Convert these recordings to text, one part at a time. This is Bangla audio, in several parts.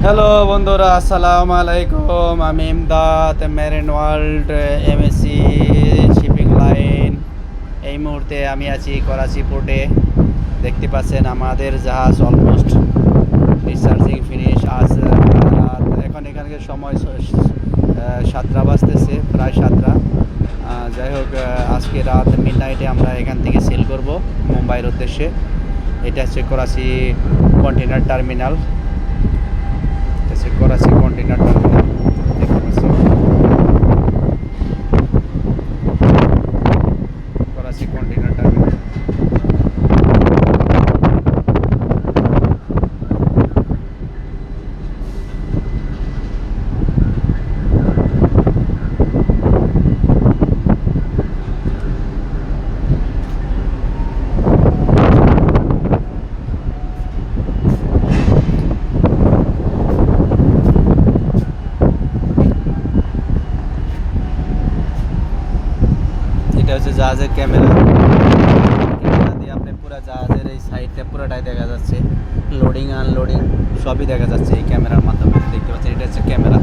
হ্যালো বন্ধুরা, আসসালামু আলাইকুম। আমি Imdad, marine world MSc shipping line. এই মুহূর্তে আমি আছি করাচি পোর্টে। দেখতে পাচ্ছেন আমাদের জাহাজ অলমোস্ট ডিসচার্জিং ফিনিশ। আজ রাত এখন এখানকার সময় 7টা বাজতেছে, প্রায় 7টা। যাই হোক, আজকে রাত মিডনাইটে আমরা এখান থেকে সেল করব মুম্বাইয়ের উদ্দেশ্যে। এটা হচ্ছে Karachi container terminal. Karachi container terminal দেখতে পাচ্ছেন, করাচি কন্টেনার টার্মিনাল। এটা হচ্ছে জাহাজের ক্যামেরা দিয়ে আপনি পুরো জাহাজের এই সাইডটা পুরোটাই দেখা যাচ্ছে। লোডিং আনলোডিং সবই দেখা যাচ্ছে এই ক্যামেরার মাধ্যমে। দেখতে পাচ্ছেন, এটা হচ্ছে ক্যামেরা।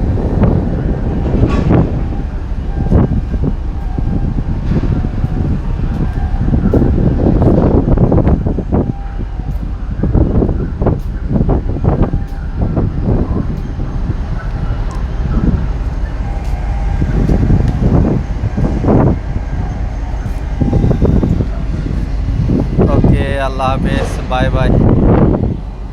ওকে, আল্লাহ হাফেজ, বাই বাই।